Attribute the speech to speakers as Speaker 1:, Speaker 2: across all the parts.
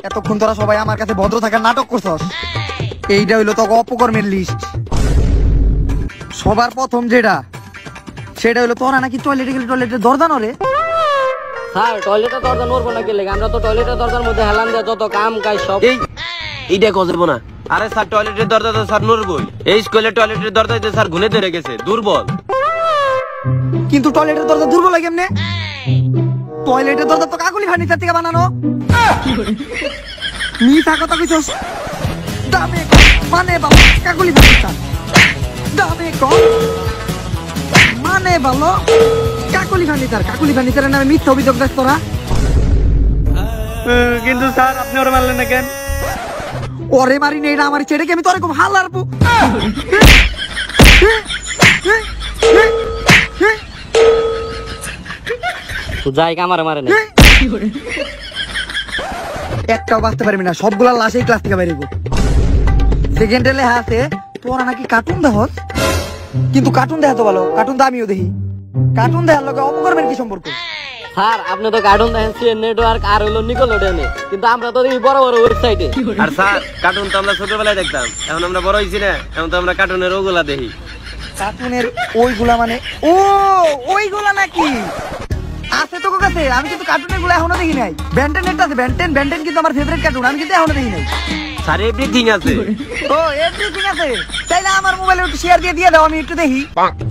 Speaker 1: এতক্ষণ তোরা সবাই আমার কাছে ভদ্র থাকার নাটক করছস। এইটা হইলো তোকে অপকর্মের লিস্ট। সবার প্রথম যেটা সেটা হইলো তোরা নাকি টয়লেটে গেলে টয়লেটের দরজা নড়ে।
Speaker 2: স্যার টয়লেটের দরজা নড়বো না গেলে আমরা তো টয়লেটের দরজার মধ্যে হেলান দিয়ে যত কাম কাজ সব
Speaker 3: এইটা কজব না। আরে স্যার টয়লেটের দরজা তো স্যার নড়বই। এই স্কুলে টয়লেটের দরজাতে স্যার গুনে ধরে গেছে দুর্বল।
Speaker 1: কিন্তু টয়লেটের দরজা দুর্বল হয় কেমনে? টয়লেটের দরজা তো কাকুলি ফার্নিচার থেকে বানানো। মিথ্যা কথা কইছস। দামে মানে বাবা কাকুলি ফার্নিচার। দামে কম মানে ভালো কাকুলি ফার্নিচার। কাকুলি ফার্নিচারের নামে মিথ্যা অভিযোগ দেখ তোরা।
Speaker 4: কিন্তু স্যার আপনি ওরা মারলেন না কেন?
Speaker 1: ওরে মারি নেই না আমার ছেড়ে আমি তোর এরকম হালার পু।
Speaker 2: তো যাই কামারে মারে না।
Speaker 1: একটাও বাঁচতে পারবি না, সবগুলা লাশেই ক্লাস থেকে বাইরে। সেকেন্ডে লেখা আছে তোরা নাকি কার্টুন দেখস। কিন্তু কার্টুন দেখা তো ভালো, কার্টুন তো আমিও দেখি। কার্টুন দেখার লোকে অপকর্মের কি সম্পর্ক?
Speaker 2: স্যার আপনি তো কার্টুন দেখেন সিএন নেটওয়ার্ক আর হলো নিকোলোডিয়ানে, কিন্তু আমরা তো দেখি বড় বড় ওয়েবসাইটে।
Speaker 3: আর স্যার কার্টুন তো আমরা ছোটবেলায় দেখতাম, এখন আমরা বড় হইছি না, এখন তো আমরা কার্টুনের ওগুলা দেখি।
Speaker 1: কার্টুনের ওইগুলা মানে ও ওইগুলা নাকি আছে তোর কাছে? আমি কিন্তু কার্টুনের গুলো এখনো দেখি নাই। ব্যান্টেন একটা আছে, ব্যান্টেন ব্যান্টেন কিন্তু আমার ফেভারিট কার্টুন, আমি কিন্তু এখনো দেখি নাই।
Speaker 3: স্যার এভরিথিং আছে।
Speaker 1: ও এভরিথিং আছে, তাইলে আমার মোবাইলে একটু শেয়ার দিয়ে দাও, আমি একটু দেখি।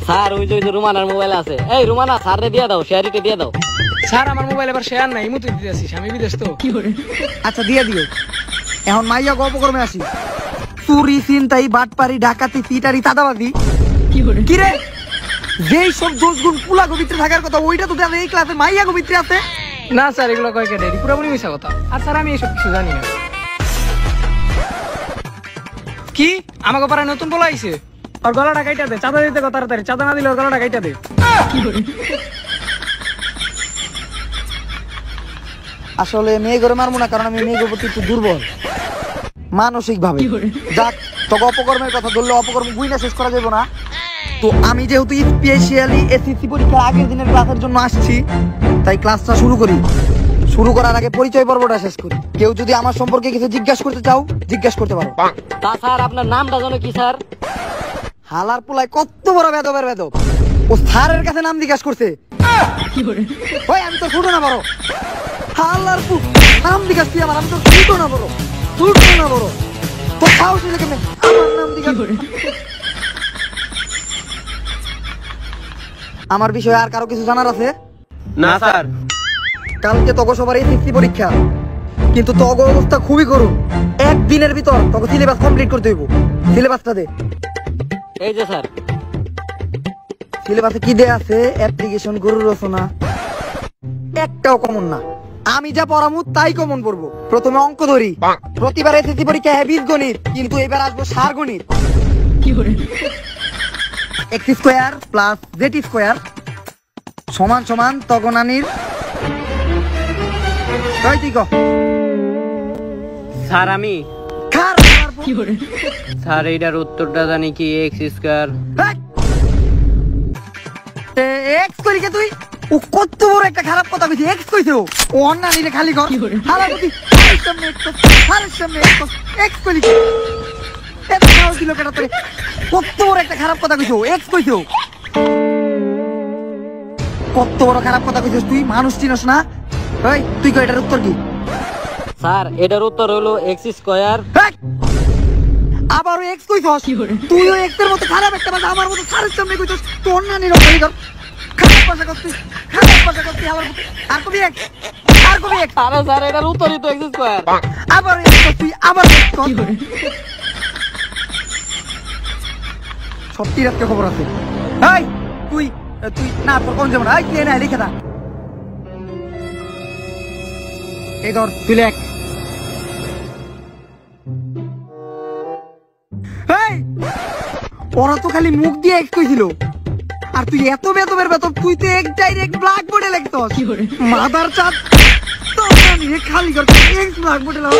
Speaker 2: স্যার ওই যে রুমানার মোবাইল আছে। এই রুমানা স্যারে দিয়ে দাও, শেয়ারিতে দিয়ে দাও।
Speaker 4: স্যার আমার মোবাইল এবার শেয়ার নাই, ইমুতে দিতে আসিস, আমি বিদেশ তো।
Speaker 1: আচ্ছা দিয়ে দিও। এখন মাইয়া গল্প করমে আসি। চুরি চিন্তাই বাটপারি ডাকাতি চিটারি চাঁদাবাজি কি রে? যেই সব দোষগুণ পুলা গোবিত্রে থাকার কথা ওইটা তো এই ক্লাসে মাইয়া গোবিত্রে আছে
Speaker 4: না। স্যার এগুলো কয় কেটে পুরোপুরি মিশা কথা। আর স্যার আমি এইসব কিছু জানি না। কি আমাকে পাড়ায় নতুন বলা আইছে? ওর গলাটা কাইটা দে, চাঁদা দিতে তাড়াতাড়ি। চাঁদা না দিলে ওর গলাটা কাইটা দে।
Speaker 1: আসলে মেয়ে করে মারবো না, কারণ আমি মেয়ের প্রতি একটু দুর্বল মানসিক ভাবে। যাক, তোকে অপকর্মের কথা ধরলে অপকর্ম গুইনা শেষ করা যাবে না। তো আমি যেহেতু স্পেশালি এসএসসি পরীক্ষার আগের দিনের ক্লাসের জন্য আসছি, তাই ক্লাসটা শুরু করি। শুরু করার আগে পরিচয় পর্বটা শেষ করি। কেউ যদি আমার সম্পর্কে কিছু জিজ্ঞাসা করতে চাও জিজ্ঞাসা করতে পারো।
Speaker 2: তা স্যার আপনার নামটা জানো কি স্যার?
Speaker 1: হালার পোলায় কত বড় বেদবের বেদব, ও স্যারের কাছে নাম জিজ্ঞাসা করছে। ওই আমি তো ছোট না বড়। হালার পু নাম জিজ্ঞাসা তুই আমার, আমি তো ছোট না বড়, ছোট না বড়। তো সাহস হইলে কেমনে আমার নাম জিজ্ঞাসা? আমার বিষয়ে আর কারো কিছু জানার আছে?
Speaker 3: না স্যার।
Speaker 1: কালকে তোকে সবার এসএসসি পরীক্ষা, কিন্তু তোকে অবস্থা খুবই করুন। একদিনের ভিতর তোকে সিলেবাস কমপ্লিট করতে হইব। সিলেবাসটা দে।
Speaker 2: এই যে স্যার
Speaker 1: সিলেবাসে কি দেয়া আছে? অ্যাপ্লিকেশন, গরু রচনা, একটাও কমন না। আমি যা পড়ামু তাই কমন পড়বো। প্রথমে অঙ্ক ধরি। প্রতিবার এসএসসি পরীক্ষা বীজগণিত, কিন্তু এবার আসবো সার গণিত। X square plus Z square সমান সমান তগনানির।
Speaker 2: স্যার আমি
Speaker 1: খার
Speaker 2: স্যার এইটার উত্তরটা জানি কি এক্স স্কয়ার।
Speaker 1: এক্স করি কে তুই? ও কত বড় একটা খারাপ কথা কইছে। এক্স কইছে ও অন্না নিলে খালি কর। হালাপতি হারের সামনে এক্স করি কে? এত খাও ছিল কেন তোরে? কত বড় একটা খারাপ কথা কইছো। এক্স কইছো, কত বড় খারাপ কথা কইছিস তুই? মানুষ চিনস না? ওই তুই কই এটার উত্তর কি?
Speaker 2: স্যার এটার উত্তর হলো এক্স স্কয়ার।
Speaker 1: আবার এক্স কইছস? তুই ওই এক্স এর মতো খারাপ একটা কথা আমার মতো সারের সামনে কইছস। তো অন্য নিলো খালি কর। খারাপ কথা করছিস, খারাপ কথা করছিস। আর কবি এক্স, আর কবি এক্স।
Speaker 2: আরে স্যার এটার উত্তরই তো এক্স স্কয়ার।
Speaker 1: আবার এক্স তুই আবার এক্স কর। সত্যি রাতকে খবর আছে। এই তুই তুই না তোর কোন যেমন এই তুই না লিখে দা। এই ধর তুই লেখ। এই ওরা তো খালি মুখ দিয়ে এক্স কইছিল, আর তুই এত বেতবের বেতব, তুই তো এক ডাইরেক্ট ব্ল্যাক বোর্ডে লিখতস। মাদার চাঁদ তো আমি খালি কর এক্স ব্ল্যাক বোর্ডে লাও।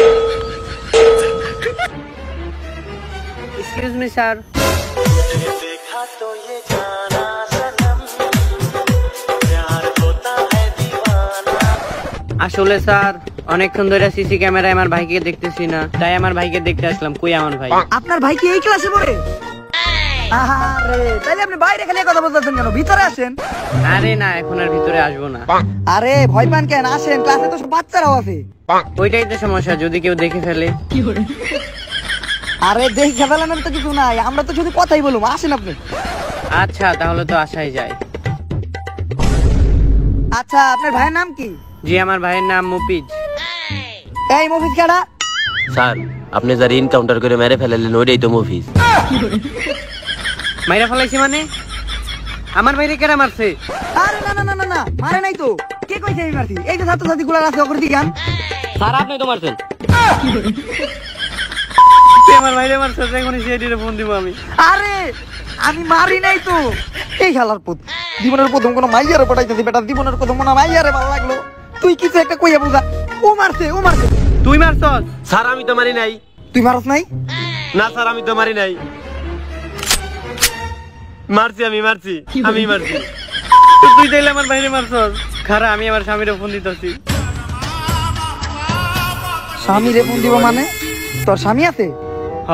Speaker 2: Excuse me sir. আসলে স্যার অনেকক্ষণ ধরে সিসি ক্যামেরায় আমার ভাইকে দেখতেছি না, তাই আমার ভাইকে দেখতে আসলাম। কই আমার ভাই?
Speaker 1: আপনার ভাই কি এই ক্লাসে পড়ে? আরে তাইলে আপনি বাইরে খালি কথা বলতেছেন কেন? ভিতরে আসেন।
Speaker 2: আরে না, এখন আর ভিতরে আসবো না।
Speaker 1: আরে ভয় পান কেন? আসেন, ক্লাসে তো সব বাচ্চারাও আছে।
Speaker 2: ওইটাই তো সমস্যা, যদি কেউ দেখে ফেলে।
Speaker 1: আরে দেখে ফেলানোর তো কিছু নাই, আমরা তো শুধু কথাই বলবো। আসেন আপনি।
Speaker 2: আচ্ছা, তাহলে তো আসাই যায়।
Speaker 1: আচ্ছা, আপনার ভাইয়ের নাম কি?
Speaker 2: জি, আমার ভাইয়ের নাম মুফিজ।
Speaker 1: এই মফিজ কাটা।
Speaker 3: স্যার আপনি যার এনকাউন্টার করে মেরে ফেলালেন ওইটাই তো মফিজ।
Speaker 2: মাইরা ফেলাইছি মানে? আমার ভাইরে কেরা মারছে?
Speaker 1: আরে না না না না না, মারে নাই তো। কে কইছে আমি মারছি? এই যে ছাত্রছাত্রী গুলা আছে ওপর দিকে আন।
Speaker 2: স্যার আপনি তো মারছেন। তুই আমার ভাইরে মারছিস, এখন সিআইডিরে ফোন দিব আমি।
Speaker 1: আরে আমি মারি নাই তো। এই শালার পুত, জীবনের প্রথম কোনো মাইয়ারে পটাইতেছি বেটা, জীবনের প্রথম কোনো মাইয়ারে ভালো লাগলো। তুই কিছু একটা কইয়া বুঝা। ও মারছে, ও মারছে।
Speaker 2: তুই মারছস?
Speaker 3: স্যার আমি তো মারি নাই।
Speaker 1: তুই মারছ নাই?
Speaker 3: না স্যার আমি তো মারি নাই। মারছি, আমি মারছি।
Speaker 2: তুই তাইলে আমার ভাইরে মারছস? খারা, আমি আমার স্বামীরে ফোন দিতেছি।
Speaker 1: স্বামী রে ফোন দিব মানে? তোর স্বামী আছে?
Speaker 2: হ।